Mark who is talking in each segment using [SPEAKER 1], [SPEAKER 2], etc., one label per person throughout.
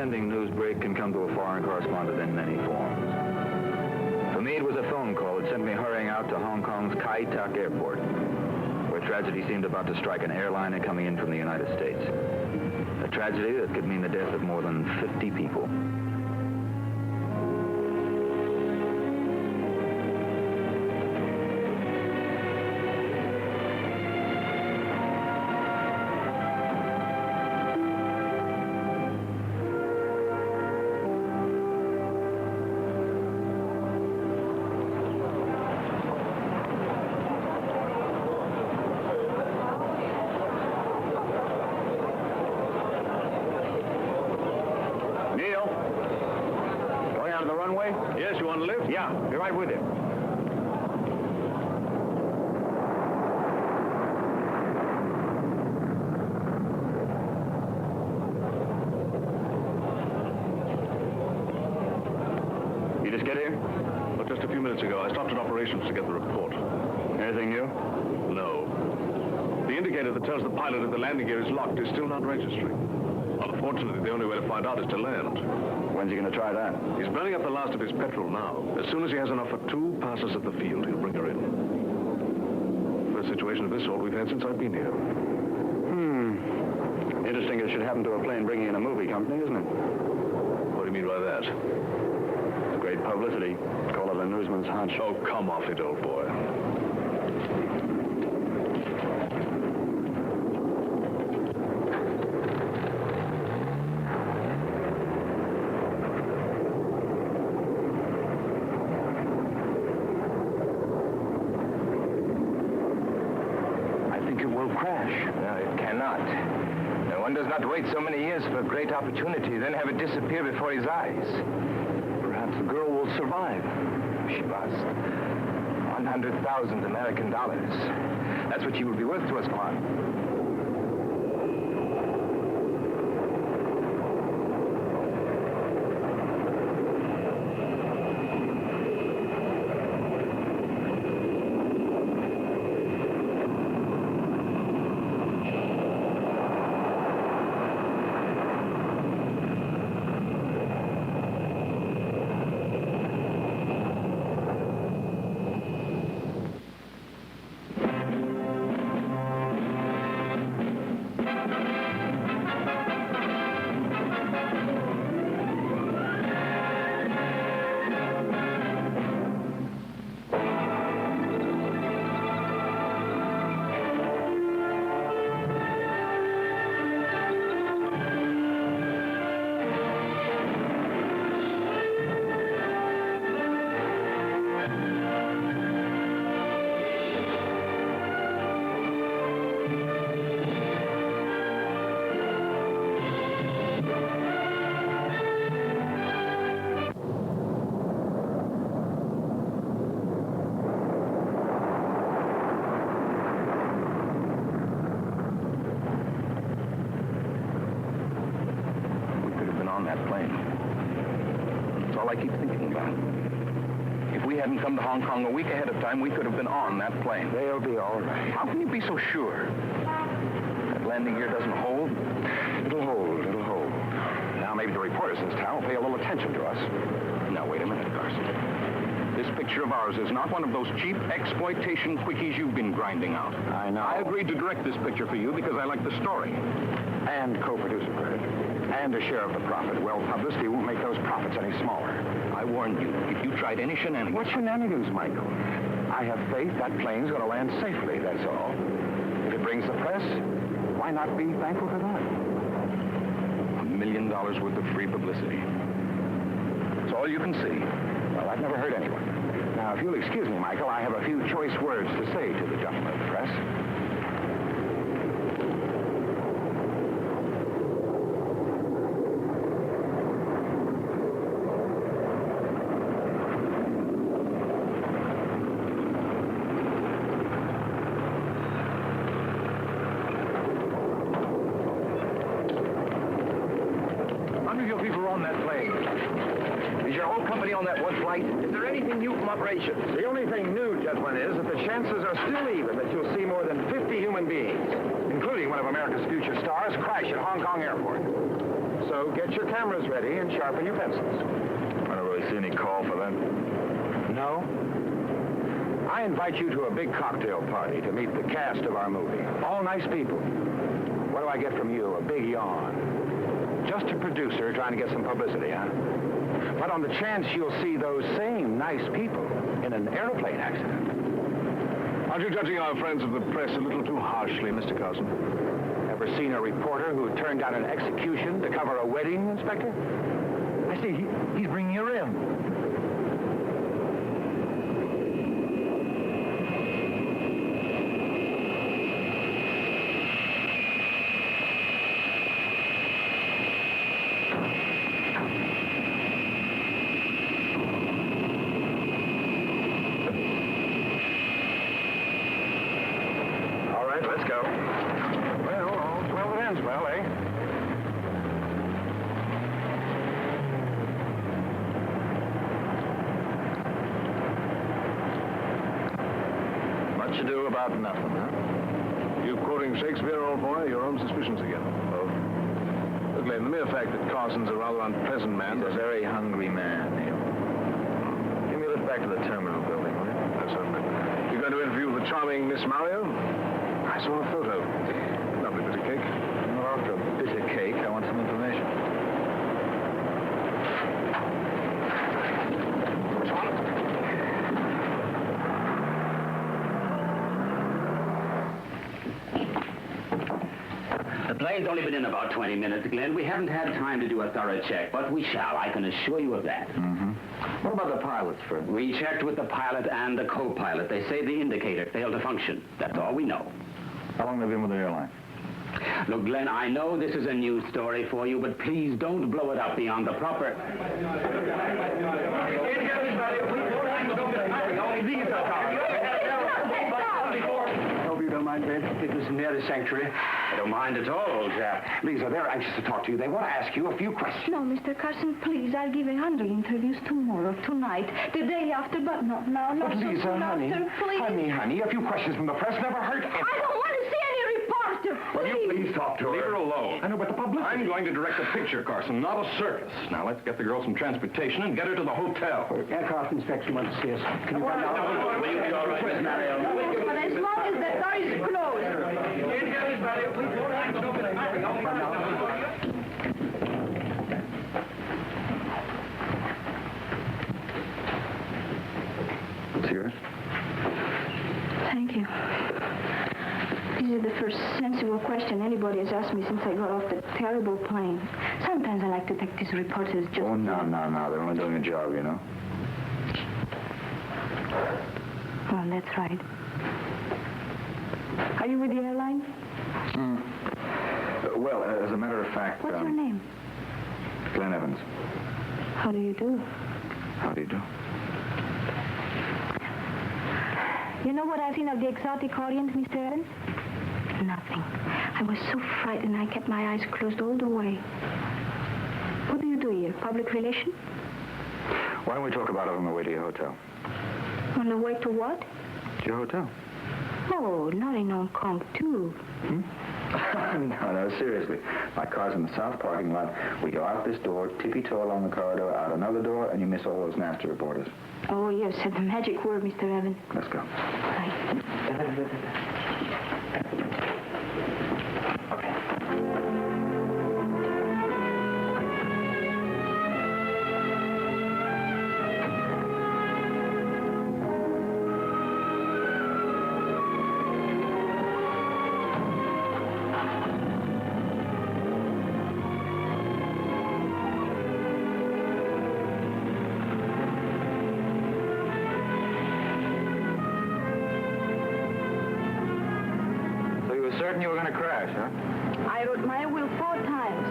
[SPEAKER 1] sending news break can come to a foreign correspondent in many forms. For me, it was a phone call that sent me hurrying out to Hong Kong's Kai Tak Airport, where tragedy seemed about to strike an airliner coming in from the United States. A tragedy that could mean the death of more than 50 people.
[SPEAKER 2] Yes, you want to lift?
[SPEAKER 3] Yeah, be right with you. You just get here?
[SPEAKER 2] Well, just a few minutes ago, I stopped at operations to get the report.
[SPEAKER 3] Anything new?
[SPEAKER 2] No. The indicator that tells the pilot that the landing gear is locked is still not registering. Unfortunately, the only way to find out is to land.
[SPEAKER 3] When's he going to try that?
[SPEAKER 2] He's burning up the last of his petrol now. As soon as he has enough for 2 passes at the field, he'll bring her in. First situation of this sort we've had since I've been here.
[SPEAKER 3] Interesting it should happen to a plane bringing in a movie company, isn't it?
[SPEAKER 2] What do you mean by that?
[SPEAKER 3] Great publicity. Call it a newsman's hunch.
[SPEAKER 2] Oh, come off it, old boy.
[SPEAKER 4] Wait so many years for a great opportunity, then have it disappear before his eyes.
[SPEAKER 3] Perhaps the girl will survive.
[SPEAKER 4] She must. 100,000 American dollars. That's what she will be worth to us, Quan. Come to Hong Kong a week ahead of time, we could have been on that plane.
[SPEAKER 3] They'll be all right.
[SPEAKER 4] How can you be so sure? That landing gear doesn't hold?
[SPEAKER 3] It'll hold, it'll hold. Now maybe the reporters in this town will pay a little attention to us.
[SPEAKER 4] Now, wait a minute, Garson. This picture of ours is not one of those cheap exploitation quickies you've been grinding out.
[SPEAKER 3] I know.
[SPEAKER 4] I agreed to direct this picture for you because I like the story.
[SPEAKER 3] And co-producer credit. And a share of the profit. Well, publicity won't make those profits any smaller.
[SPEAKER 4] I warned you. If you tried any shenanigans...
[SPEAKER 3] What shenanigans, Michael? I have faith that plane's going to land safely, that's all. If it brings the press, why not be thankful for that?
[SPEAKER 4] $1 million worth of free publicity. It's all you can see.
[SPEAKER 3] Well, I've never heard anyone. Now, if you'll excuse me, Michael, I have a few choice words to say to the gentleman of the press.
[SPEAKER 4] The only thing new, gentlemen, is that the chances are still even that you'll see more than 50 human beings, including one of America's future stars, crash at Hong Kong Airport.
[SPEAKER 3] So get your cameras ready and sharpen your pencils.
[SPEAKER 1] I don't really see any call for that.
[SPEAKER 3] No? I invite you to a big cocktail party to meet the cast of our movie. All nice people. What do I get from you? A big yawn. Just a producer trying to get some publicity, huh? But on the chance you'll see those same nice people in an airplane accident.
[SPEAKER 2] Aren't you judging our friends of the press a little too harshly, Mr. Carson?
[SPEAKER 3] Ever seen a reporter who turned down an execution to cover a wedding, Inspector?
[SPEAKER 5] I see. He's bringing her in.
[SPEAKER 1] Let's go.
[SPEAKER 3] Well, all's well that ends well, eh?
[SPEAKER 1] Much ado about nothing, huh?
[SPEAKER 2] You quoting Shakespeare, old boy? Your own suspicions again.
[SPEAKER 1] Oh,
[SPEAKER 2] Look, Glenn, the mere fact that Carson's a rather unpleasant man
[SPEAKER 1] he's a
[SPEAKER 2] doesn't...
[SPEAKER 1] very hungry man, Neil. Give me a lift back to the terminal building, will you?
[SPEAKER 2] That's certainly. You're going to interview the charming Miss Mario? I saw a photo. Lovely bit of cake.
[SPEAKER 1] I'm not after a bit of cake. I want some information.
[SPEAKER 6] The plane's only been in about 20 minutes, Glenn. We haven't had time to do a thorough check, but we shall. I can assure you of that.
[SPEAKER 1] Mm-hmm. What about the pilots, Fred?
[SPEAKER 6] We checked with the pilot and the co-pilot. They say the indicator failed to function. That's all we know.
[SPEAKER 1] How long have they been with the airline?
[SPEAKER 6] Look, Glenn, I know this is a news story for you, but please don't blow it up beyond the proper...
[SPEAKER 3] Hope you don't mind, babe. It was near the sanctuary.
[SPEAKER 6] I don't mind at all, old chap.
[SPEAKER 3] Lisa, they're anxious to talk to you. They want to ask you a few questions.
[SPEAKER 7] No, Mr. Carson, please. I'll give 100 interviews tomorrow, tonight, the day after, but not now, not
[SPEAKER 3] But
[SPEAKER 7] so
[SPEAKER 3] Lisa,
[SPEAKER 7] soon
[SPEAKER 3] honey,
[SPEAKER 7] after, please.
[SPEAKER 3] honey, a few questions from the press never hurt.
[SPEAKER 7] I don't want to see any reporter,
[SPEAKER 3] Will
[SPEAKER 7] please.
[SPEAKER 3] you please talk to her?
[SPEAKER 4] Leave her alone.
[SPEAKER 3] I know, but the publicity.
[SPEAKER 4] I'm going to direct a picture, Carson, not a circus. Now, let's get the girl some transportation and get her to the hotel.
[SPEAKER 3] Aircraft inspection wants to see us. Can you come down?
[SPEAKER 6] Will you be all right, Miss Mario?
[SPEAKER 7] But as long as the door is closed.
[SPEAKER 1] It's yours.
[SPEAKER 7] Thank you. This is the first sensible question anybody has asked me since I got off the terrible plane. Sometimes I like to take these reporters just...
[SPEAKER 1] Oh, no. They're only doing a job, you know.
[SPEAKER 7] Oh, that's right. Are you with the airline?
[SPEAKER 1] Well, as a matter of fact...
[SPEAKER 7] What's your name?
[SPEAKER 1] Glenn Evans.
[SPEAKER 7] How do you do?
[SPEAKER 1] How do you do?
[SPEAKER 7] You know what I've seen of the exotic Orient, Mr. Evans? Nothing. I was so frightened I kept my eyes closed all the way. What do you do here? Public relation?
[SPEAKER 1] Why don't we talk about it on the way to your hotel?
[SPEAKER 7] On the way to what?
[SPEAKER 1] To your hotel.
[SPEAKER 7] Oh, not in Hong Kong, too.
[SPEAKER 1] No, seriously. My car's in the south parking lot. We go out this door, tippy-toe along the corridor, out another door, and you miss all those nasty reporters.
[SPEAKER 7] Oh, you said the magic word, Mr. Evans.
[SPEAKER 1] Let's go.
[SPEAKER 7] Right.
[SPEAKER 1] Certain you were going to crash, huh?
[SPEAKER 7] I wrote my will 4 times.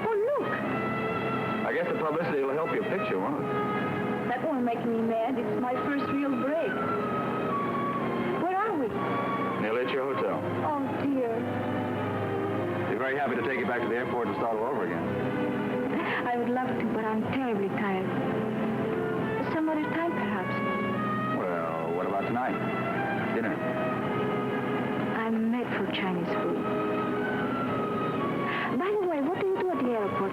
[SPEAKER 7] Oh, look.
[SPEAKER 1] I guess the publicity will help your picture, won't it?
[SPEAKER 7] That won't make me mad. It's my first real break. Where are we?
[SPEAKER 1] Nearly at your hotel.
[SPEAKER 7] Oh, dear.
[SPEAKER 1] Be very happy to take you back to the airport and start all over again.
[SPEAKER 7] I would love to, but I'm terribly tired. Some other time, perhaps.
[SPEAKER 1] Well, what about tonight? Dinner.
[SPEAKER 7] I'm made for Chinese food. By the way, what do you do at the airport?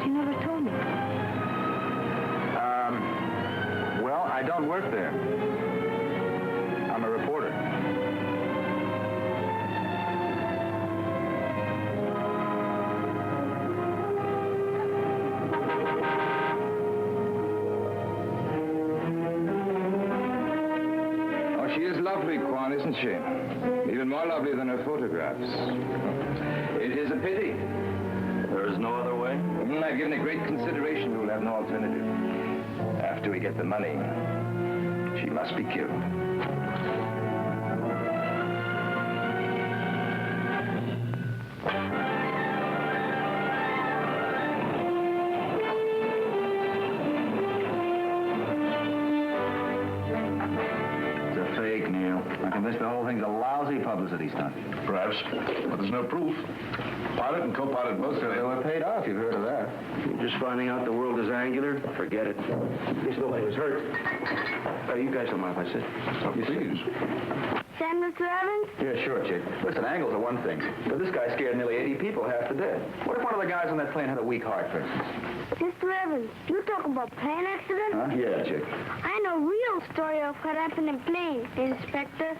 [SPEAKER 1] don't work there. I'm a reporter.
[SPEAKER 8] Oh, she is lovely, Quan, isn't she? Even more lovely than her photographs. It is a pity.
[SPEAKER 1] There is no other way?
[SPEAKER 8] I've given it great consideration. We'll have no alternative. After we get the money, she must be killed.
[SPEAKER 1] It's a fake, Neil. I'm convinced the whole thing's a lousy publicity stunt.
[SPEAKER 2] Perhaps, but there's no proof. Pilot and co-pilot both said
[SPEAKER 1] They were paid off, you've heard of that.
[SPEAKER 3] You're just finding out the world is angular? Forget it. At least nobody was hurt. You guys don't mind if I sit?
[SPEAKER 2] Oh, please.
[SPEAKER 7] Sam, Mr. Evans?
[SPEAKER 1] Yeah, sure, Chick. Listen, angles are one thing, but this guy scared nearly 80 people half to death. What if one of the guys on that plane had a weak heart, for instance?
[SPEAKER 7] Mr. Evans, you talk about plane accident?
[SPEAKER 1] Huh? Yeah, Chick.
[SPEAKER 7] I know real story of what happened in plane, Inspector.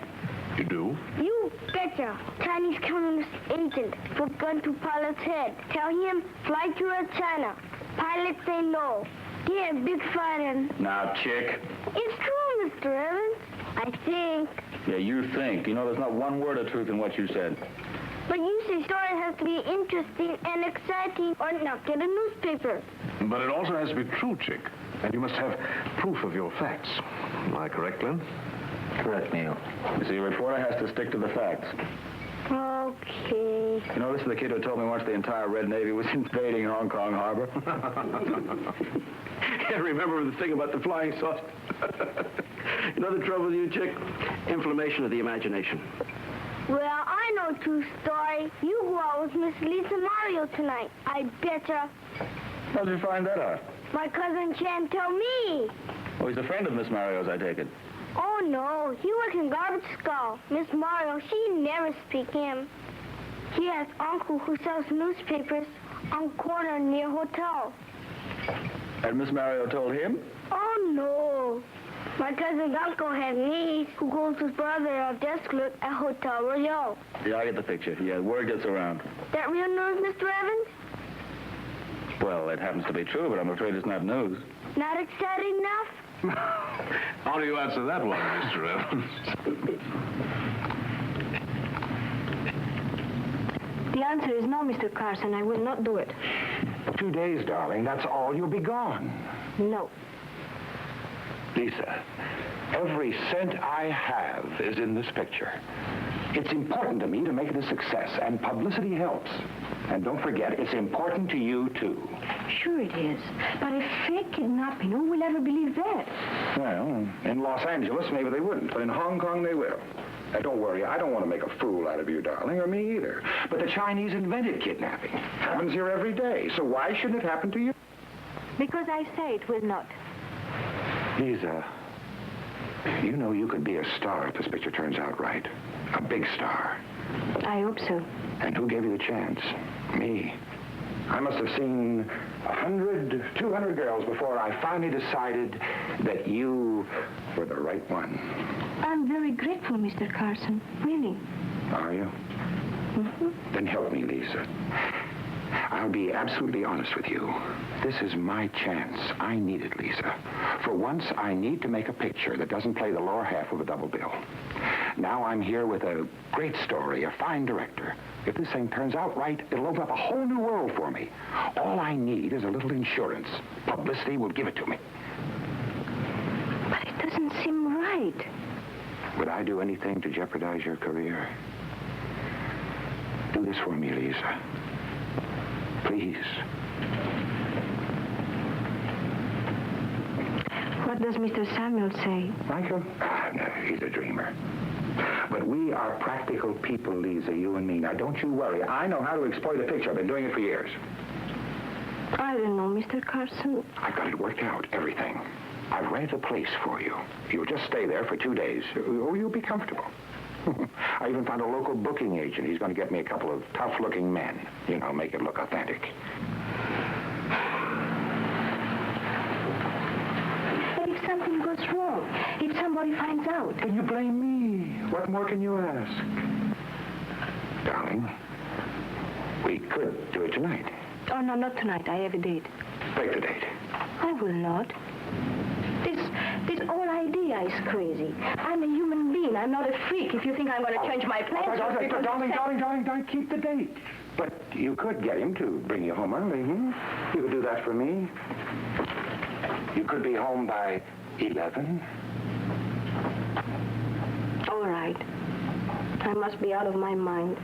[SPEAKER 2] You do?
[SPEAKER 7] You betcha. Chinese communist agent put gun to pilot's head. Tell him, fly to China. Pilot say no. Yeah, big fighting.
[SPEAKER 1] Now, Chick.
[SPEAKER 7] It's true, Mr. Evans. I think.
[SPEAKER 1] Yeah, you think. You know, there's not one word of truth in what you said.
[SPEAKER 7] But you say story has to be interesting and exciting or not get a newspaper.
[SPEAKER 2] But it also has to be true, Chick. And you must have proof of your facts. Am I correct, Glenn?
[SPEAKER 1] Correct, Neil. You see, a reporter has to stick to the facts.
[SPEAKER 7] Okay.
[SPEAKER 1] You know, this is the kid who told me once the entire Red Navy was invading Hong Kong Harbor.
[SPEAKER 3] Can't remember the thing about the flying saucer. You know the trouble with you, Chick? Inflammation of the imagination.
[SPEAKER 7] Well, I know true story. You go out with Miss Lisa Mario tonight. I betcha.
[SPEAKER 1] How did you find that out?
[SPEAKER 7] My cousin can't tell me.
[SPEAKER 1] Oh, he's a friend of Miss Mario's, I take it.
[SPEAKER 7] Oh, no. He works in Garbage Skull. Miss Mario, she never speak him. He has uncle who sells newspapers on corner near hotel.
[SPEAKER 1] And Miss Mario told him?
[SPEAKER 7] Oh, no. My cousin's uncle has niece who goes with brother of desk clerk at Hotel Royale.
[SPEAKER 1] Yeah, I get the picture. Yeah, word gets around.
[SPEAKER 7] That real news, Mr. Evans?
[SPEAKER 1] Well, it happens to be true, but I'm afraid it's not news.
[SPEAKER 7] Not exciting enough?
[SPEAKER 2] How do you answer that one, Mr. Evans?
[SPEAKER 7] The answer is no, Mr. Carson. I will not do it.
[SPEAKER 3] 2 days, darling. That's all. You'll be gone.
[SPEAKER 7] No.
[SPEAKER 3] Lisa, every cent I have is in this picture. It's important to me to make it a success, and publicity helps. And don't forget, it's important to you, too.
[SPEAKER 7] Sure it is. But if fake kidnapping, who will ever believe that?
[SPEAKER 3] Well, in Los Angeles, maybe they wouldn't, but in Hong Kong, they will. Now, don't worry, I don't want to make a fool out of you, darling, or me either. But the Chinese invented kidnapping. Happens here every day, so why shouldn't it happen to you?
[SPEAKER 7] Because I say it will not.
[SPEAKER 3] Lisa, you know you could be a star if this picture turns out right. A big star.
[SPEAKER 7] I hope so.
[SPEAKER 3] And who gave you the chance? Me. I must have seen 100, 200 girls before I finally decided that you were the right one.
[SPEAKER 7] I'm very grateful, Mr. Carson. Really.
[SPEAKER 3] Are you?
[SPEAKER 7] Mm-hmm.
[SPEAKER 3] Then help me, Lisa. I'll be absolutely honest with you. This is my chance. I need it, Lisa. For once, I need to make a picture that doesn't play the lower half of a double bill. Now I'm here with a great story, a fine director. If this thing turns out right, it'll open up a whole new world for me. All I need is a little insurance. Publicity will give it to me.
[SPEAKER 7] But it doesn't seem right.
[SPEAKER 3] Would I do anything to jeopardize your career? Do this for me, Lisa. Please.
[SPEAKER 7] What does Mr. Samuel say?
[SPEAKER 3] Michael? No, he's a dreamer. But we are practical people, Lisa, you and me. Now, don't you worry. I know how to exploit a picture. I've been doing it for years.
[SPEAKER 7] I don't know, Mr. Carson.
[SPEAKER 3] I've got it worked out, everything. I've rented a place for you. You'll just stay there for 2 days. Oh, you'll be comfortable. I even found a local booking agent. He's going to get me a couple of tough-looking men. You know, make it look authentic.
[SPEAKER 7] But if something goes wrong, if somebody finds out?
[SPEAKER 3] Then you blame me. What more can you ask? Darling, we could do it tonight.
[SPEAKER 7] Oh, no, not tonight. I have a date.
[SPEAKER 3] Break the date.
[SPEAKER 7] I will not. This whole idea is crazy. I'm a human being. I'm not a freak. If you think I'm going to change my plans...
[SPEAKER 3] Darling, keep the date. But you could get him to bring you home early, hmm? You could do that for me. You could be home by 11.
[SPEAKER 7] All right. I must be out of my mind.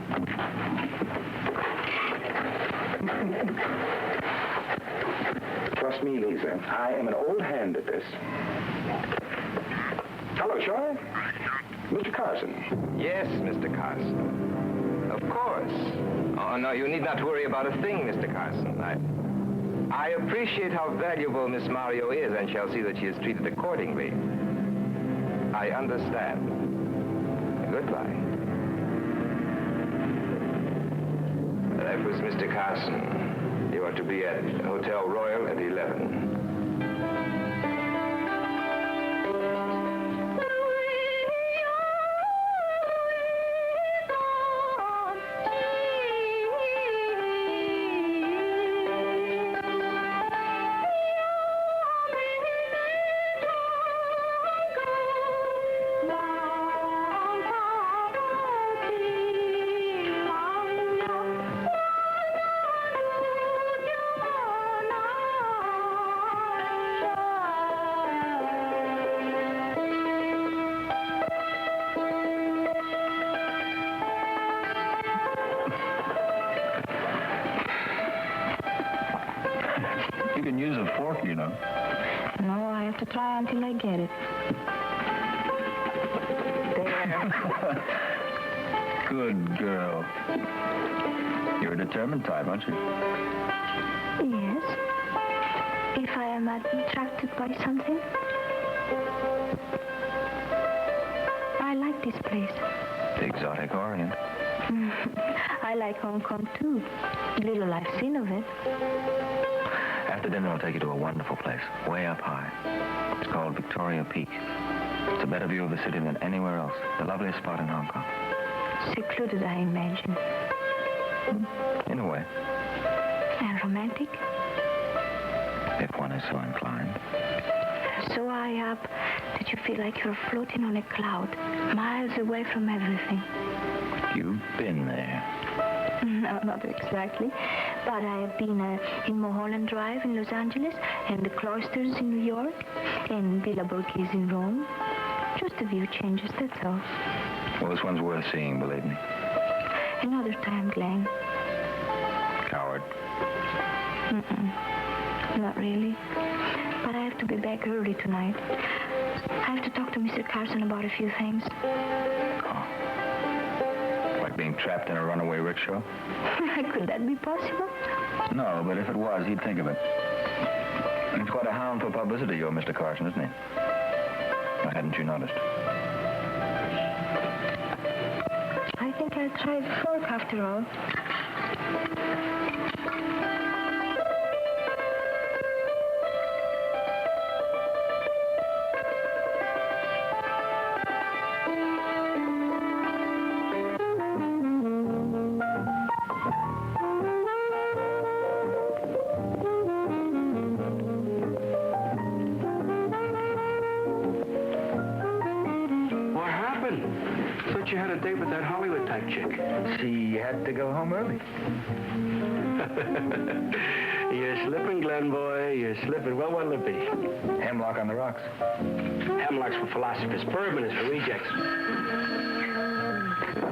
[SPEAKER 3] Trust me, Lisa. I am an old hand at this. Hello, Shaw. Mr. Carson.
[SPEAKER 8] Yes, Mr. Carson. Of course. Oh, no, you need not worry about a thing, Mr. Carson. I appreciate how valuable Miss Mario is and shall see that she is treated accordingly. I understand. Goodbye. That was Mr. Carson. You are to be at Hotel Royal at 11.
[SPEAKER 5] You can use a fork, you know.
[SPEAKER 7] No, I have to try until I get it. There.
[SPEAKER 5] Good girl. You're a determined type, aren't you?
[SPEAKER 7] Yes. If I am attracted by something. I like this place.
[SPEAKER 5] The exotic Orient.
[SPEAKER 7] I like Hong Kong, too. Little I've seen of it.
[SPEAKER 5] After dinner, I'll take you to a wonderful place, way up high. It's called Victoria Peak. It's a better view of the city than anywhere else. The loveliest spot in Hong Kong.
[SPEAKER 7] Secluded, I imagine.
[SPEAKER 5] In a way,
[SPEAKER 7] And romantic?
[SPEAKER 5] if one is so inclined.
[SPEAKER 7] So high up that you feel like you're floating on a cloud, miles away from everything.
[SPEAKER 5] You've been there.
[SPEAKER 7] No, not exactly. But I have been in Mulholland Drive in Los Angeles, and the Cloisters in New York, and Villa Borghese in Rome. Just a few changes, that's all.
[SPEAKER 5] Well, this one's worth seeing, believe me.
[SPEAKER 7] Another time, Glenn.
[SPEAKER 5] Coward.
[SPEAKER 7] Not really. But I have to be back early tonight. I have to talk to Mr. Carson about a few things.
[SPEAKER 5] Oh. Like being trapped in a runaway rickshaw?
[SPEAKER 7] Could that be possible?
[SPEAKER 5] No, but if it was, he'd think of it. He's quite a hound for publicity, your Mr. Carson, isn't he? Why hadn't you noticed?
[SPEAKER 7] I think I'll try the fork after all.
[SPEAKER 3] What happened? Thought you had a date with that Hollywood type chick.
[SPEAKER 5] She had to go home early.
[SPEAKER 3] You're slipping, Glenn boy. You're slipping. Well, what'll it be?
[SPEAKER 5] Hemlock on the rocks.
[SPEAKER 3] Hemlock's for philosophers. Bourbon is for rejects.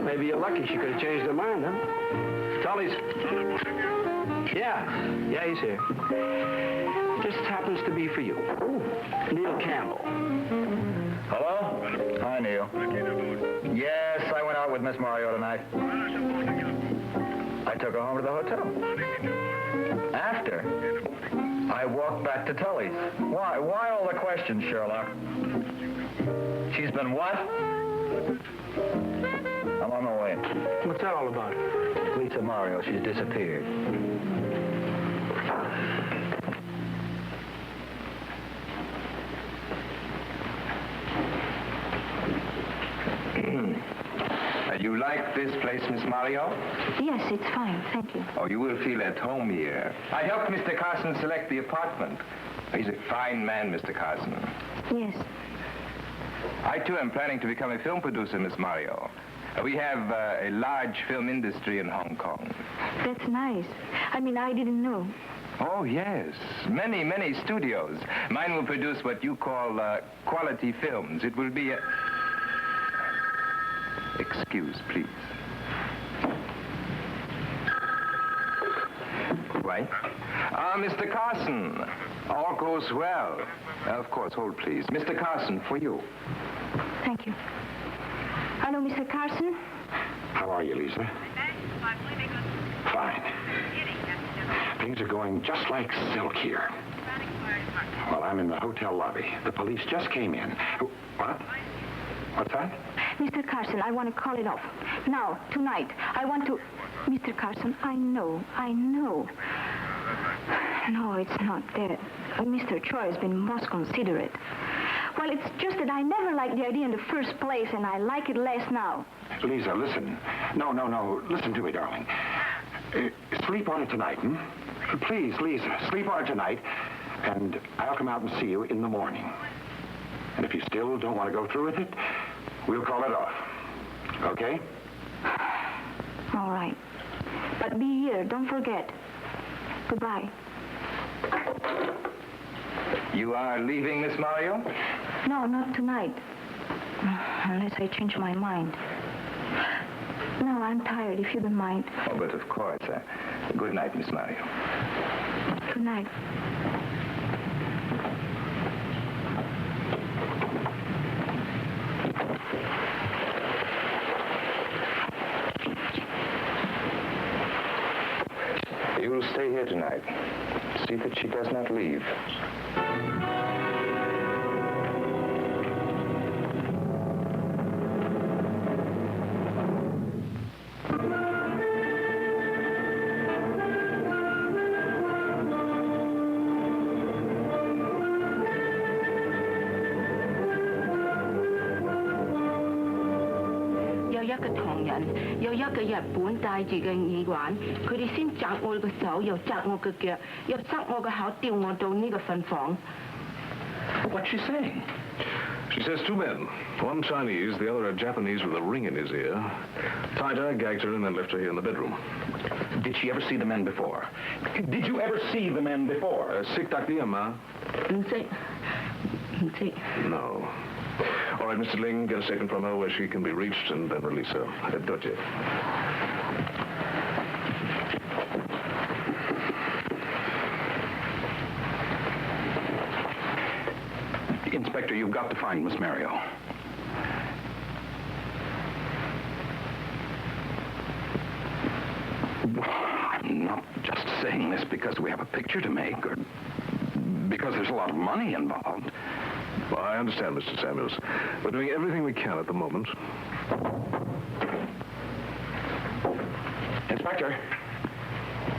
[SPEAKER 3] Maybe you're lucky. She could have changed her mind, huh? Tully's. Yeah, he's here. Just happens to be for you. Neil Campbell.
[SPEAKER 5] Hello? Hi, Neil. Yes, I went out with Miss Mario tonight. I took her home to the hotel. After, I walked back to Tully's. Why all the questions, Sherlock? She's been what? I'm on my way.
[SPEAKER 3] What's that all about?
[SPEAKER 5] Lisa Mario, she's disappeared.
[SPEAKER 8] You like this place, Miss Mario?
[SPEAKER 7] Yes, it's fine. Thank you.
[SPEAKER 8] Oh, you will feel at home here. I helped Mr. Carson select the apartment. He's a fine man, Mr. Carson.
[SPEAKER 7] Yes.
[SPEAKER 8] I, too, am planning to become a film producer, Miss Mario. We have a large film industry in Hong Kong.
[SPEAKER 7] That's nice. I mean, I didn't know.
[SPEAKER 8] Oh, yes. Many, many studios. Mine will produce what you call quality films. It will be a... Excuse, please. Right. Mr. Carson. All goes well. Of course, hold, please. Mr. Carson, for you.
[SPEAKER 7] Thank you. Hello, Mr. Carson.
[SPEAKER 3] How are you, Lisa? Fine. Things are going just like silk here. Well, I'm in the hotel lobby. The police just came in. What? What's that?
[SPEAKER 7] Mr. Carson, I want to call it off. Now, tonight, I want to... Mr. Carson, I know. No, it's not that. Mr. Choi has been most considerate. Well, it's just that I never liked the idea in the first place, and I like it less now.
[SPEAKER 3] Lisa, listen. No. Listen to me, darling. Sleep on it tonight, hmm? Please, Lisa, sleep on it tonight, and I'll come out and see you in the morning. And if you still don't want to go through with it, we'll call it off. Okay?
[SPEAKER 7] All right. But be here, don't forget. Goodbye.
[SPEAKER 8] You are leaving, Miss Mario?
[SPEAKER 7] No, not tonight. Unless I change my mind. No, I'm tired, if you don't mind.
[SPEAKER 8] Oh, but of course. Good night, Miss Mario.
[SPEAKER 7] Good night.
[SPEAKER 8] You will stay here tonight. See that she does not leave.
[SPEAKER 9] 有一個日本戴住嘅耳環，佢哋先摘我嘅手，又摘我嘅腳，又塞我嘅口，吊我到呢個瞓房。
[SPEAKER 2] What's she saying? She says two men, one Chinese, the other a Japanese with a ring in his ear, tied her, gagged her, and then left her here in the bedroom.
[SPEAKER 3] Did she ever see the men before? Did you ever see the men before?
[SPEAKER 2] Sik tak dia, ma?
[SPEAKER 9] 唔識。
[SPEAKER 2] No. All right, Mr. Ling, get a statement from her where she can be reached and then release her. Doje.
[SPEAKER 3] Inspector, you've got to find Miss Mario. I'm not just saying this because we have a picture to make or because there's a lot of money involved.
[SPEAKER 2] Well, I understand, Mr. Samuels. We're doing everything we can at the moment.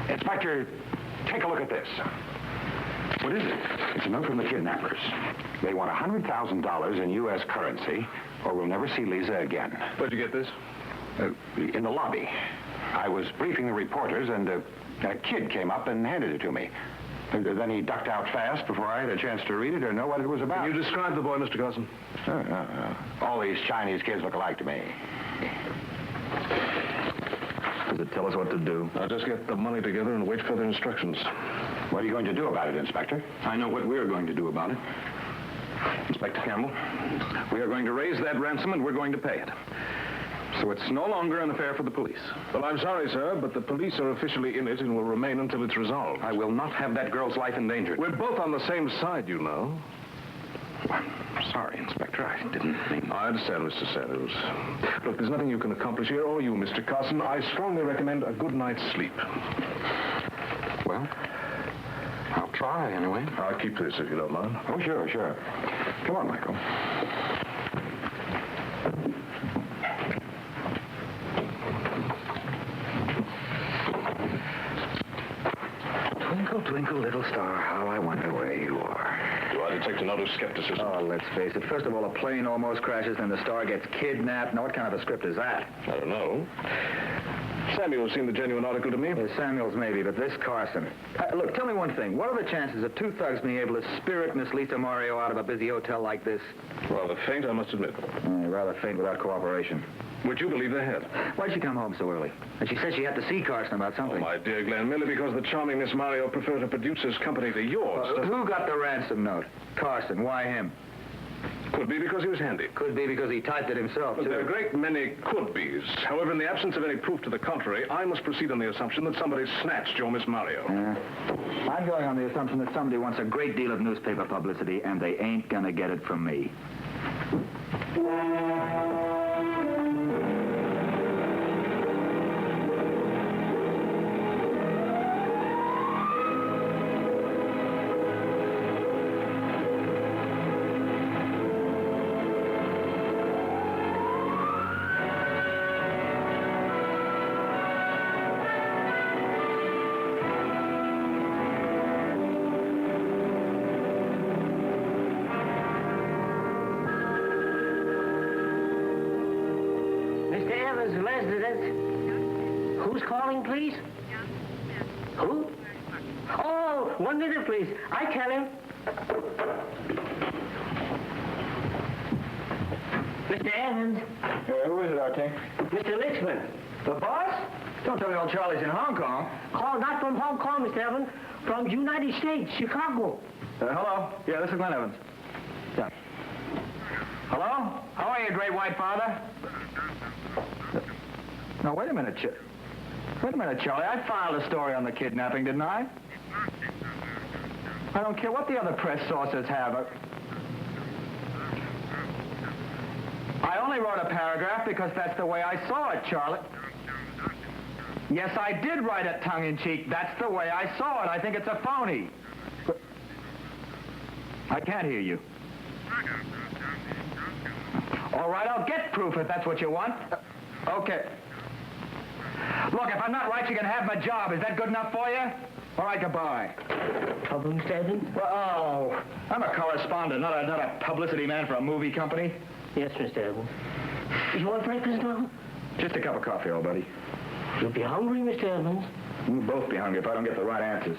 [SPEAKER 3] Inspector, take a look at this. What is it? It's a note from the kidnappers. They want $100,000 in U.S. currency, or we'll never see Lisa again.
[SPEAKER 2] Where'd you get this?
[SPEAKER 3] In the lobby. I was briefing the reporters, and a kid came up and handed it to me. Then he ducked out fast before I had a chance to read it or know what it was about.
[SPEAKER 2] Can you describe the boy, Mr. Carson?
[SPEAKER 3] All these Chinese kids look alike to me.
[SPEAKER 1] Does it tell us what to do?
[SPEAKER 2] I'll just get the money together and wait for their instructions.
[SPEAKER 3] What are you going to do about it, Inspector?
[SPEAKER 10] I know what we're going to do about it. Inspector Campbell, we are going to raise that ransom and we're going to pay it. So it's no longer an affair for the police.
[SPEAKER 2] Well, I'm sorry, sir, but the police are officially in it and will remain until it's resolved.
[SPEAKER 10] I will not have that girl's life endangered.
[SPEAKER 2] We're both on the same side, you know.
[SPEAKER 10] I'm sorry, Inspector. I didn't mean...
[SPEAKER 2] I understand, Mr. Samuels. Look, there's nothing you can accomplish here, or you, Mr. Carson. I strongly recommend a good night's sleep.
[SPEAKER 10] Well, I'll try, anyway.
[SPEAKER 2] I'll keep this, if you don't mind.
[SPEAKER 3] Oh, sure. Come on, Michael. Twinkle, twinkle, little star, how I wonder where you are.
[SPEAKER 2] Do I detect a note of skepticism.
[SPEAKER 1] Oh, let's face it. First of all, a plane almost crashes, then the star gets kidnapped. Now, what kind of a script is that?
[SPEAKER 2] I don't know. Samuel seemed the genuine article to me.
[SPEAKER 1] Samuel's maybe, but this Carson. Look, tell me one thing. What are the chances of two thugs being able to spirit Miss Lisa Mario out of a busy hotel like this?
[SPEAKER 2] Rather faint, I must admit.
[SPEAKER 1] Rather faint without cooperation.
[SPEAKER 2] Would you believe they had?
[SPEAKER 1] Why'd she come home so early? And she said she had to see Carson about something.
[SPEAKER 2] Oh, my dear Glenn, merely because the charming Miss Mario preferred a producer's company to yours.
[SPEAKER 1] Who got the ransom note? Carson. Why him?
[SPEAKER 2] Could be because he was handy.
[SPEAKER 1] Could be because he typed it himself,
[SPEAKER 2] But
[SPEAKER 1] too.
[SPEAKER 2] there are a great many could-bes. However, in the absence of any proof to the contrary, I must proceed on the assumption that somebody snatched your Miss Mario.
[SPEAKER 1] I'm going on the assumption that somebody wants a great deal of newspaper publicity, and they ain't gonna get it from me.
[SPEAKER 11] Who's calling, please? Who? Oh, 1 minute, please. I tell him. Mr. Evans.
[SPEAKER 1] Who is it, Artie?
[SPEAKER 11] Mr. Lixman.
[SPEAKER 1] The boss? Don't tell me old Charlie's in Hong Kong.
[SPEAKER 11] Call not from Hong Kong, Mr. Evans. From United States, Chicago.
[SPEAKER 1] Hello? Yeah, this is Glenn Evans. Yeah. Hello? How are you, great white father? No, wait a minute, Charlie. I filed a story on the kidnapping, didn't I? I don't care what the other press sources have. I only wrote a paragraph because that's the way I saw it, Charlie. Yes, I did write it tongue-in-cheek. That's the way I saw it. I think it's a phony. I can't hear you. All right, I'll get proof if that's what you want. Okay. Look, if I'm not right, you can have my job. Is that good enough for you? All right, goodbye.
[SPEAKER 11] Trouble, Mr. Evans?
[SPEAKER 1] Well, I'm a correspondent, not a publicity man for a movie company.
[SPEAKER 11] Yes, Mr. Evans. You want breakfast now?
[SPEAKER 1] Just a cup of coffee, old buddy.
[SPEAKER 11] You'll be hungry, Mr. Evans.
[SPEAKER 1] We'll both be hungry if I don't get the right answers.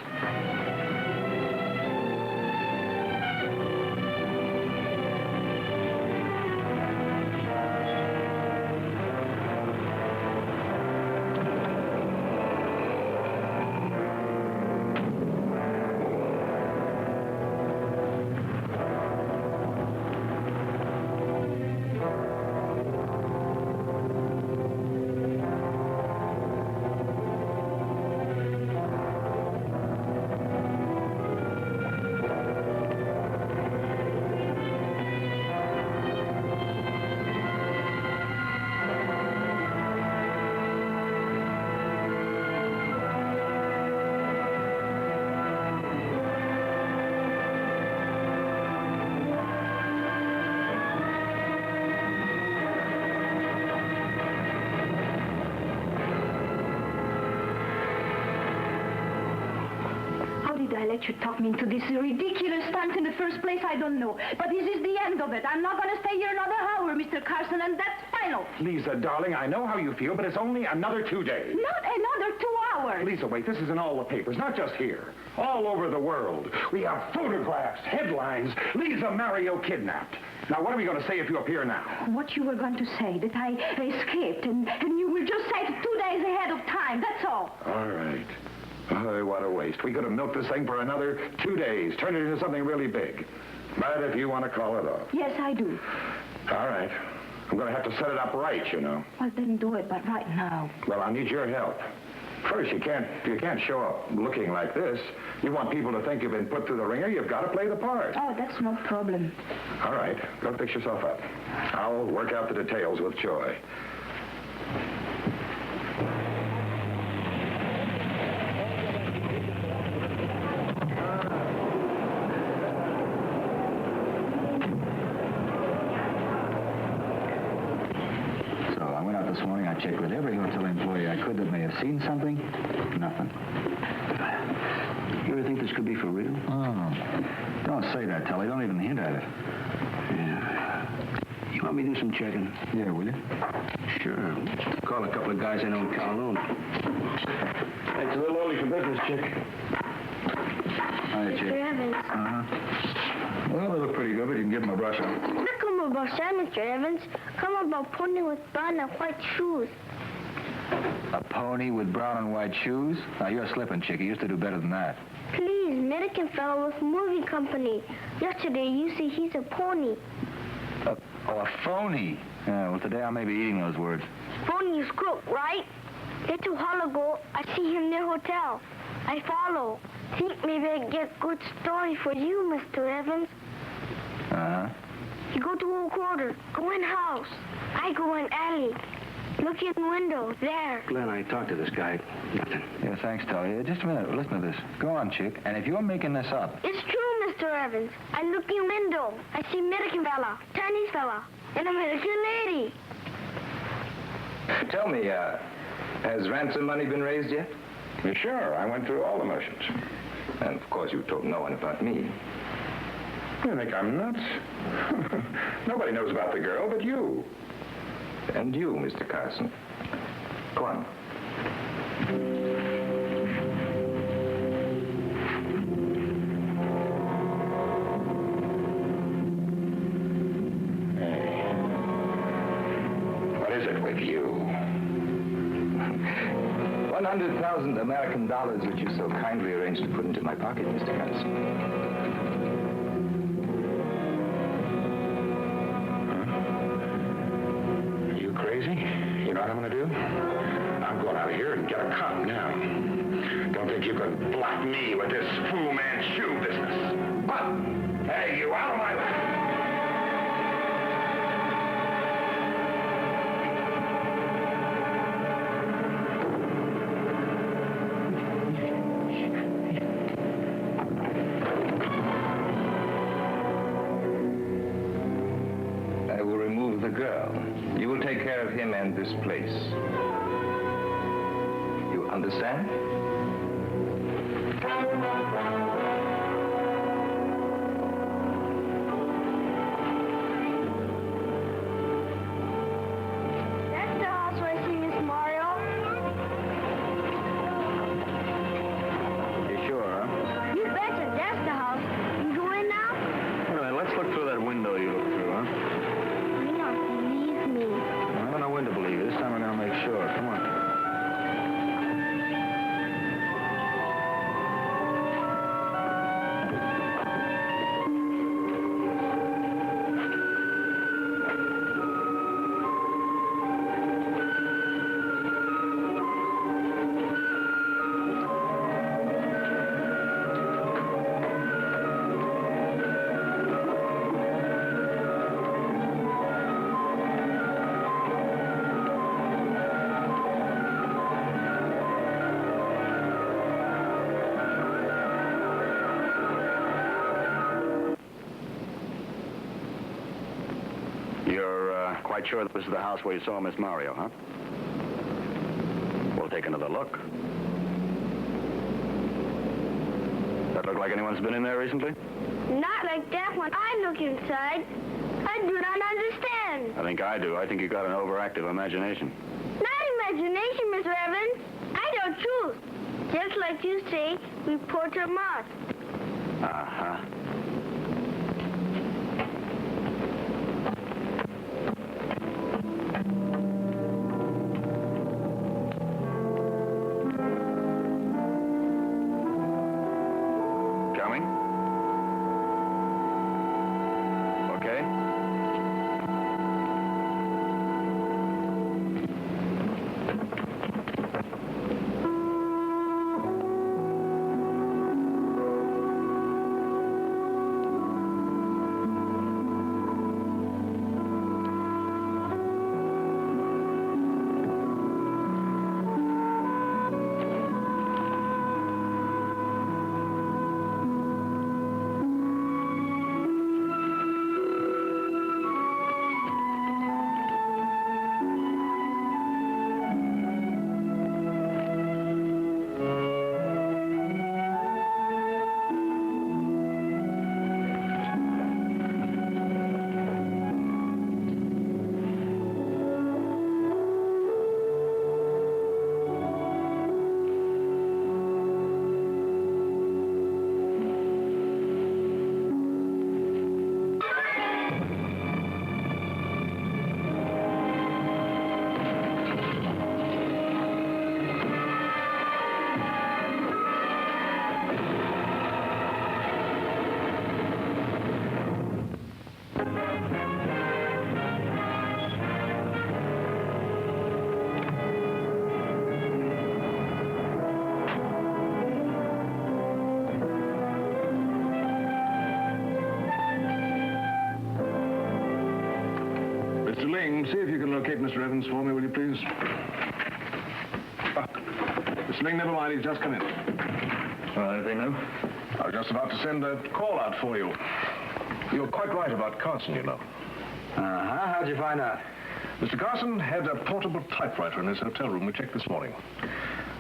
[SPEAKER 7] I let you talk me into this ridiculous stunt in the first place? I don't know. But this is the end of it. I'm not going to stay here another hour, Mr. Carson, and that's final.
[SPEAKER 3] Lisa, darling, I know how you feel, but it's only another 2 days.
[SPEAKER 7] Not another 2 hours.
[SPEAKER 3] Lisa, wait, this is in all the papers, not just here. All over the world. We have photographs, headlines, Lisa Mario kidnapped. Now, what are we going to say if you appear now?
[SPEAKER 7] What you were going to say, that I escaped, and you will just say it 2 days ahead of time, that's all.
[SPEAKER 3] All right. Oh, what a waste. We could have milked this thing for another 2 days, turned it into something really big. But if you want to call it off.
[SPEAKER 7] Yes, I do.
[SPEAKER 3] All right. I'm going to have to set it up right, you know.
[SPEAKER 7] Well, then do it, but right now.
[SPEAKER 3] Well, I'll need your help. First, you can't show up looking like this. You want people to think you've been put through the ringer, you've got to play the part.
[SPEAKER 7] Oh, that's no problem.
[SPEAKER 3] All right. Go fix yourself up. I'll work out the details with Joy.
[SPEAKER 1] This morning, I checked with every hotel employee I could that may have seen something. Nothing.
[SPEAKER 5] You ever think this could be for real?
[SPEAKER 1] Oh, don't say that, Tully. Don't even hint at it.
[SPEAKER 5] Yeah. You want me to do some checking?
[SPEAKER 1] Yeah, will you?
[SPEAKER 5] Sure. Call a couple of guys I know in Kowloon. It's a little early for business, Chick.
[SPEAKER 1] Hiya, Chick.
[SPEAKER 7] Mr. Evans.
[SPEAKER 1] Uh-huh. Well, they look pretty good, but you can give them a brush up.
[SPEAKER 7] Not come about that, Mr. Evans. Come about pony with brown and white shoes.
[SPEAKER 1] A pony with brown and white shoes? Now, you're slipping, Chick. You used to do better than that.
[SPEAKER 7] Please, American fellow with movie company. Yesterday, you see he's a pony.
[SPEAKER 1] Oh, a phony. Yeah, well, today I may be eating those words.
[SPEAKER 7] Pony is crook, right? Little while ago, I see him near hotel. I follow. Think maybe I get good story for you, Mr. Evans.
[SPEAKER 1] Uh-huh.
[SPEAKER 7] You go to old quarter, go in house. I go in alley. Look in window, there.
[SPEAKER 5] Glenn, I talked to this guy. Nothing.
[SPEAKER 1] Yeah, thanks, Tully. Just a minute. Listen to this. Go on, Chick. And if you're making this up...
[SPEAKER 7] It's true, Mr. Evans. I look in window. I see American fella, Chinese fella, and American lady.
[SPEAKER 8] Tell me, has ransom money been raised yet?
[SPEAKER 3] Sure, I went through all the motions.
[SPEAKER 8] And of course you told no one about me.
[SPEAKER 3] You think I'm nuts? Nobody knows about the girl but you.
[SPEAKER 8] And you, Mr. Carson. Go on.
[SPEAKER 3] Hey. What is it with you?
[SPEAKER 8] 100,000 American dollars which you so kindly arranged to put into my pocket, Mr. Carson.
[SPEAKER 3] Crazy? You know what I'm going to do? I'm going out of here and get a cop now. Don't think you can block me with this Fu Manchu business. What? Hey, you out of my way!
[SPEAKER 8] I will remove the girl. You will take care of him and this place. You understand?
[SPEAKER 7] That's the house where I see Miss Mario.
[SPEAKER 1] You sure, huh?
[SPEAKER 7] You betcha, that's the house. You go in now?
[SPEAKER 1] Wait a minute. Let's look through that window you looked through, huh?
[SPEAKER 7] You don't believe me.
[SPEAKER 1] I don't know when to believe you. This time I'm going to make sure. Come on. You're quite sure this is the house where you saw Miss Mario, huh? We'll take another look. That look like anyone's been in there recently?
[SPEAKER 7] Not like that when I look inside. I do not understand.
[SPEAKER 1] I think I do. I think you got an overactive imagination.
[SPEAKER 7] Not imagination, Mr. Evans. I know truth. Just like you say, reporter Mark.
[SPEAKER 1] Uh-huh. Coming? Okay.
[SPEAKER 2] see if you can locate Mr. Evans for me, will you please? Mr. Ling, never mind, he's just come in.
[SPEAKER 5] Anything new?
[SPEAKER 2] I was just about to send a call out for you. You're quite right about Carson, you know.
[SPEAKER 5] Uh-huh. How'd you find out?
[SPEAKER 2] Mr. Carson had a portable typewriter in his hotel room. We checked this morning.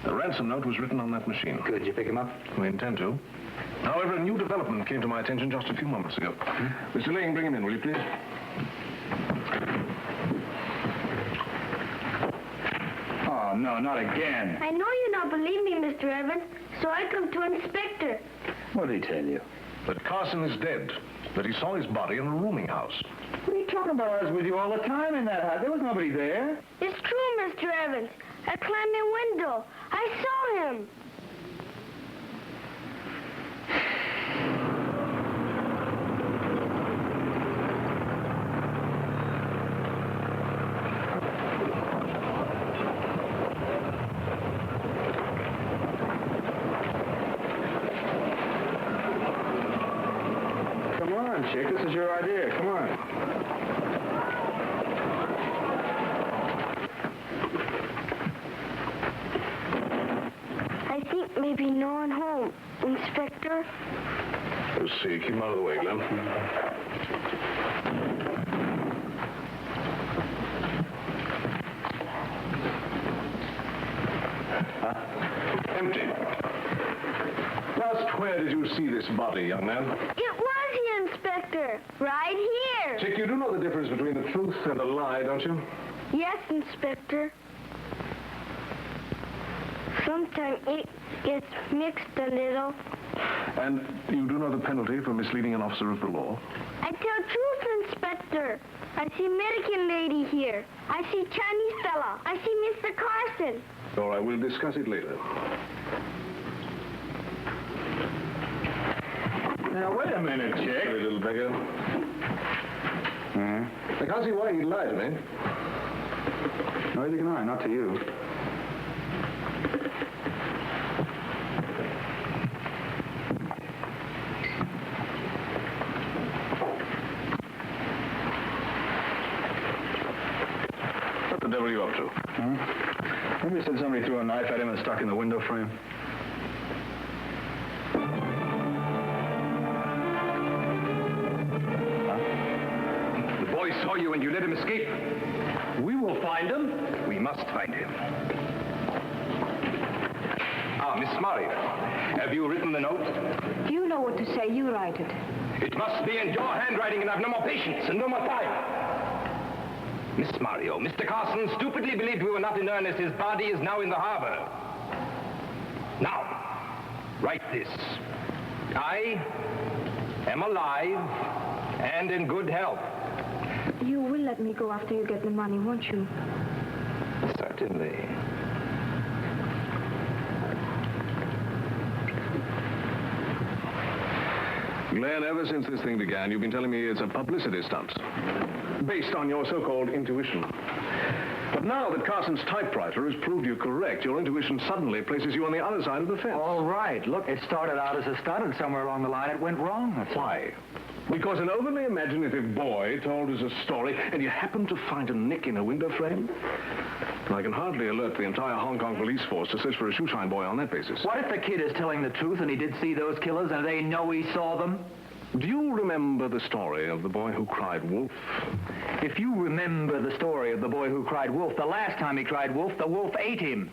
[SPEAKER 2] The ransom note was written on that machine.
[SPEAKER 5] Good. You pick him up?
[SPEAKER 2] We intend to. However, a new development came to my attention just a few moments ago. Mr. Ling, bring him in, will you please?
[SPEAKER 5] Oh, no, not again.
[SPEAKER 12] I know you don't believe me, Mr. Evans, so I come to Inspector.
[SPEAKER 5] What did he tell you?
[SPEAKER 2] That Carson is dead. That he saw his body in a rooming house.
[SPEAKER 5] What are you talking about? I was with you all the time in that house. There was nobody there.
[SPEAKER 12] It's true, Mr. Evans. I climbed the window. I saw him.
[SPEAKER 5] Come on, chick. This is your idea. Come on.
[SPEAKER 12] I think maybe no one home, Inspector.
[SPEAKER 2] Let's see. Keep him out of the way, Glenn. Empty. Just where did you see this body, young man?
[SPEAKER 12] It was here, Inspector. Right here.
[SPEAKER 2] Chick, you do know the difference between the truth and a lie, don't you?
[SPEAKER 12] Yes, Inspector. Sometimes it gets mixed a little.
[SPEAKER 2] And you do know the penalty for misleading an officer of the law?
[SPEAKER 12] I tell truth, Inspector. I see American lady here. I see Chinese fella. I see Mr. Carson.
[SPEAKER 2] All right, we'll discuss it later.
[SPEAKER 5] Now, wait a minute, chick.
[SPEAKER 2] Silly little beggar. I can't see why he'd lie to me.
[SPEAKER 5] Neither can I, not to you.
[SPEAKER 2] What the devil are you up to?
[SPEAKER 5] Maybe you said somebody threw a knife at him and stuck in the window frame.
[SPEAKER 4] The boy saw you and you let him escape.
[SPEAKER 5] We will find him.
[SPEAKER 4] We must find him. Ah, Miss Mario, have you written the note?
[SPEAKER 7] You know what to say. You write it.
[SPEAKER 4] It must be in your handwriting, and I've no more patience and no more time. Miss Mario, Mr. Carson stupidly believed we were not in earnest. His body is now in the harbor. Now, write this. I am alive and in good health.
[SPEAKER 7] You will let me go after you get the money, won't you?
[SPEAKER 4] Certainly.
[SPEAKER 2] Glenn, ever since this thing began, you've been telling me it's a publicity stunt. Based on your so-called intuition. But now that Carson's typewriter has proved you correct, your intuition suddenly places you on the other side of the fence.
[SPEAKER 5] All right. Look, it started out as a stunt, and somewhere along the line it went wrong.
[SPEAKER 2] Why? Because an overly imaginative boy told us a story, and you happened to find a nick in a window frame? I can hardly alert the entire Hong Kong police force to search for a shoeshine boy on that basis.
[SPEAKER 5] What if the kid is telling the truth and he did see those killers and they know he saw them?
[SPEAKER 2] Do you remember the story of the boy who cried wolf?
[SPEAKER 5] If you remember the story of the boy who cried wolf, the last time he cried wolf, the wolf ate him.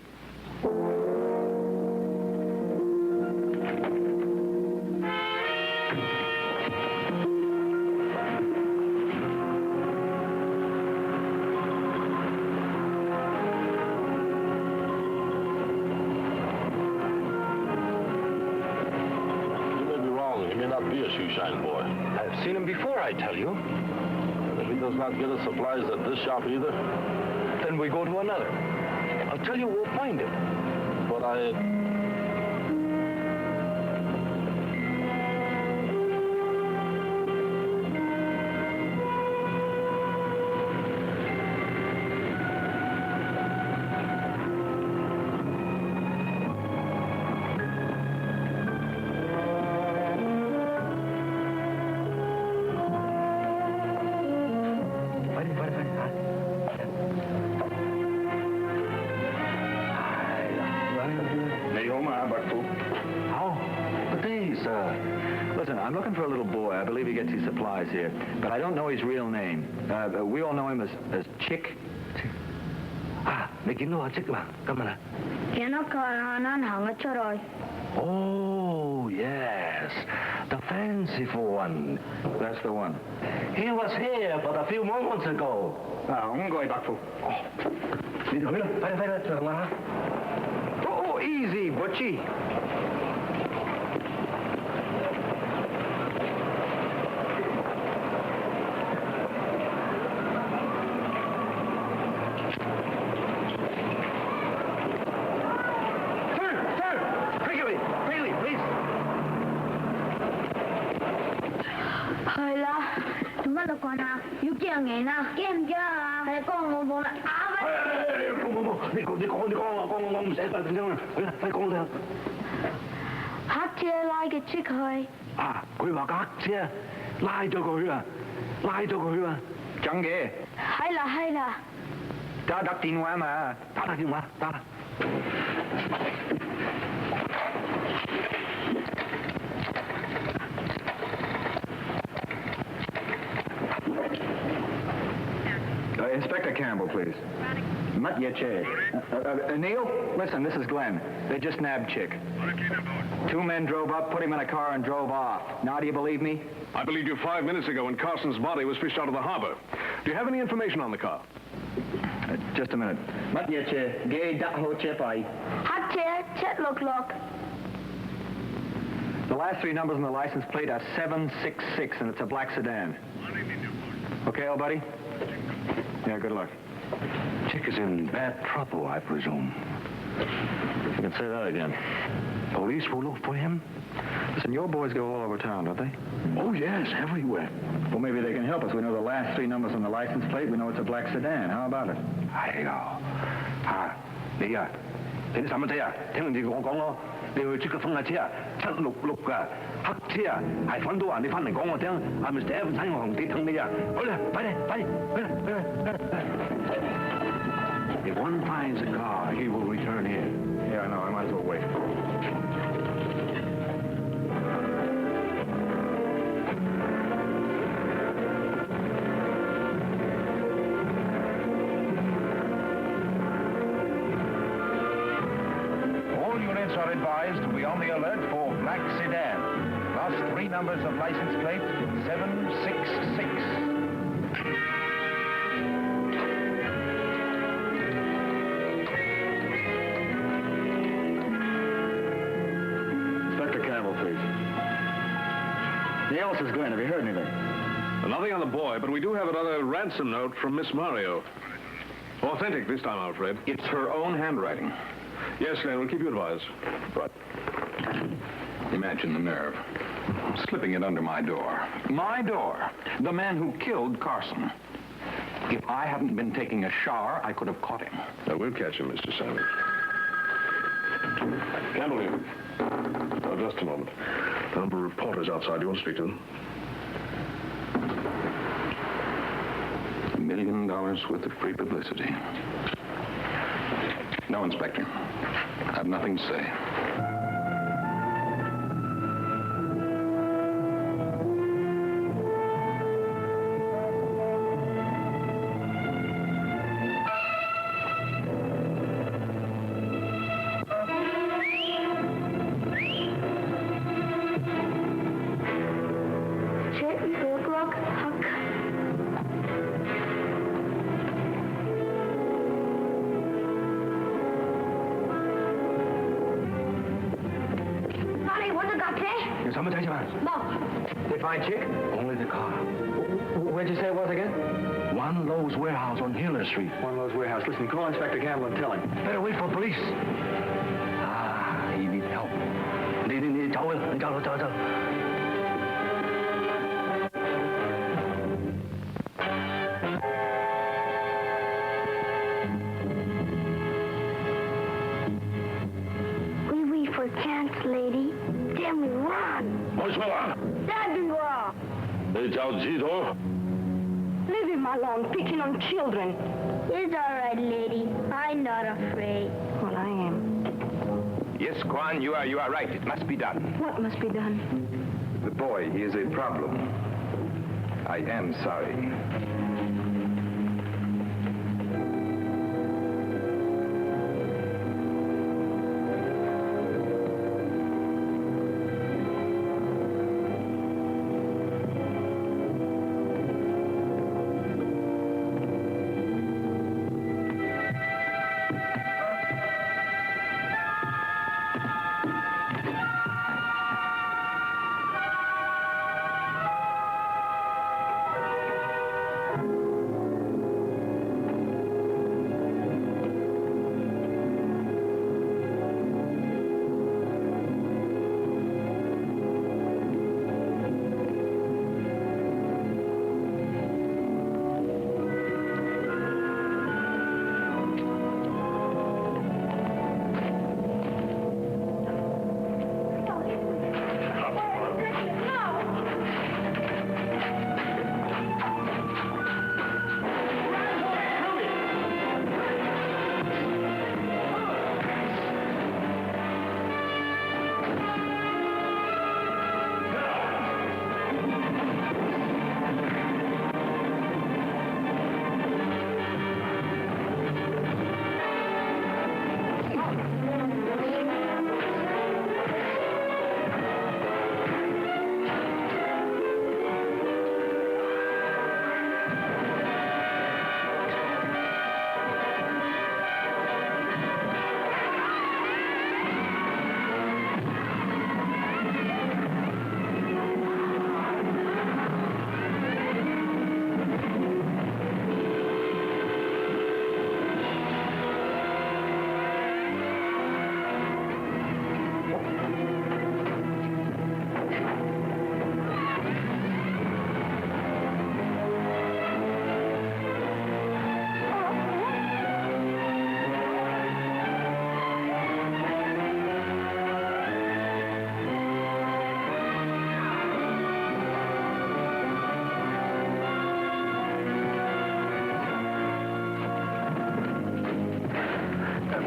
[SPEAKER 13] Shoeshine boy.
[SPEAKER 5] I've seen him before, I tell you.
[SPEAKER 13] If he does not get his supplies at this shop either,
[SPEAKER 5] then we go to another. I'll tell you, we'll find him.
[SPEAKER 13] But
[SPEAKER 1] now, Buckful.
[SPEAKER 13] Oh, good day, sir.
[SPEAKER 1] Listen, I'm looking for a little boy. I believe he gets his supplies here, but I don't know his real name. We all know him as Chick.
[SPEAKER 11] Mày kiếm nó Chick mà, come on.
[SPEAKER 12] Nó còn ăn hỏng ở chỗ rồi.
[SPEAKER 13] Oh, yes. The fanciful one.
[SPEAKER 1] That's the one.
[SPEAKER 13] He was here but a few moments ago.
[SPEAKER 1] Không gọi Buckful.
[SPEAKER 11] Đi thử đó, phải trường mà.
[SPEAKER 1] Oh, easy, Butchie.
[SPEAKER 12] Hơi là, chúng ta được còn nào? Yêu kia nghề nào? Kem chưa? Thầy con một bộ là áo vậy.
[SPEAKER 11] Con sẽ phải con theo.
[SPEAKER 12] Hát chia like cái chiếc hơi.
[SPEAKER 13] 佢話架車拉咗佢啊！
[SPEAKER 1] Chẳng ghê.
[SPEAKER 12] Hay là.
[SPEAKER 1] Ta đặt điện thoại mà.
[SPEAKER 13] 打電話，打啦。
[SPEAKER 1] Inspector Campbell, please. Not yet, Che. Neil, listen, this is Glenn. They just nabbed Chick. 2 men drove up, put him in a car, and drove off. Now, do you believe me?
[SPEAKER 2] I believed you 5 minutes ago when Carson's body was fished out of the harbor. Do you have any information on the car?
[SPEAKER 1] Just a minute.
[SPEAKER 5] Mất giờ chưa? Ghê đã hô chế phải.
[SPEAKER 12] Hát chia, chết lục.
[SPEAKER 1] The last 3 numbers on the license plate are 766, and it's a black sedan. Okay, old buddy? Yeah, good luck.
[SPEAKER 13] Chick is in bad trouble, I presume.
[SPEAKER 1] You can say that again.
[SPEAKER 13] Police will look for him?
[SPEAKER 1] Listen, your boys go all over town, don't they?
[SPEAKER 13] Oh, yes, everywhere.
[SPEAKER 1] Well, maybe they can help us. We know the last 3 numbers on the license plate. We know it's a black sedan. How about it?
[SPEAKER 11] 係啊，你使乜睇啊？聽人哋我講咯，你去即刻封架車啊，766㗎，黑車啊，係揾到啊！你翻嚟講我聽，係咪 Mr. Evans喺我紅地等你啊？去啦，快啲！
[SPEAKER 13] If one finds a car, he will return here.
[SPEAKER 1] Yeah, I know. I might as well wait.
[SPEAKER 3] All units are advised to be on the alert for black sedan. Last 3 numbers of license plate, 766.
[SPEAKER 1] Inspector Campbell, please. Neil, this is Glenn. Have you heard anything?
[SPEAKER 2] Nothing on the boy, but we do have another ransom note from Miss Mario. Authentic this time, I'm afraid.
[SPEAKER 10] It's her own handwriting.
[SPEAKER 2] Yes, Glenn, we'll keep you advised.
[SPEAKER 10] But imagine the nerve. Slipping it under my door. My door. The man who killed Carson. If I hadn't been taking a shower, I could have caught him.
[SPEAKER 2] Now, we'll catch him, Mr. Sanders. Campbell here. Oh, just a moment. The number of reporters outside. You want to speak to them?
[SPEAKER 10] $1 million worth of free publicity. No, Inspector. I have nothing to say.
[SPEAKER 1] They find Chick?
[SPEAKER 11] Only the car.
[SPEAKER 1] Where'd you say it was again?
[SPEAKER 11] One Lowe's warehouse on Hiller Street.
[SPEAKER 1] One Lowe's warehouse. Listen, call Inspector Campbell and tell him.
[SPEAKER 11] Better wait for police. He needs help. 你走啊！你走。
[SPEAKER 12] We wait for chance, lady. Then we run.
[SPEAKER 13] 冇錯啊！
[SPEAKER 12] That'd be wrong.
[SPEAKER 13] 你就知道。
[SPEAKER 7] Leave him alone, picking on children.
[SPEAKER 12] It's all right, lady. I'm not afraid.
[SPEAKER 7] Well, I am.
[SPEAKER 8] Yes, Kwan, you are right. It must be done.
[SPEAKER 7] What must be done?
[SPEAKER 8] The boy, he is a problem. I am sorry.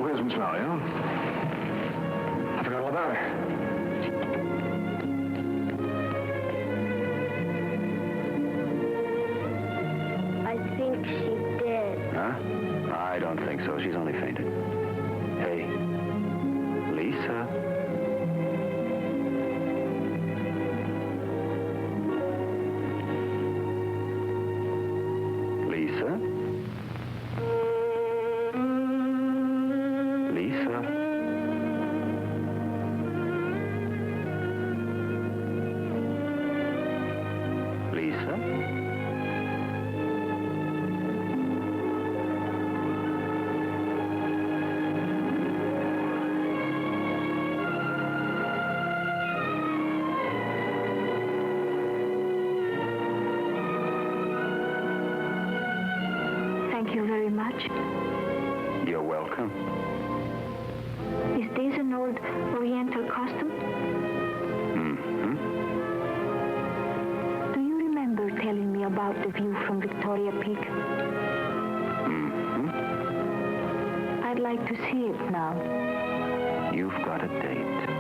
[SPEAKER 2] Where's Miss Mario? I forgot all about her.
[SPEAKER 12] I think she's dead.
[SPEAKER 1] Huh? I don't think so. She's only fainted. Hey, Lisa. Lisa? Lisa? Lisa?
[SPEAKER 7] Thank you very much.
[SPEAKER 1] You're welcome.
[SPEAKER 7] Is this an old Oriental costume?
[SPEAKER 1] Mm-hmm.
[SPEAKER 7] Do you remember telling me about the view from Victoria Peak?
[SPEAKER 1] Mm-hmm.
[SPEAKER 7] I'd like to see it now.
[SPEAKER 1] You've got a date.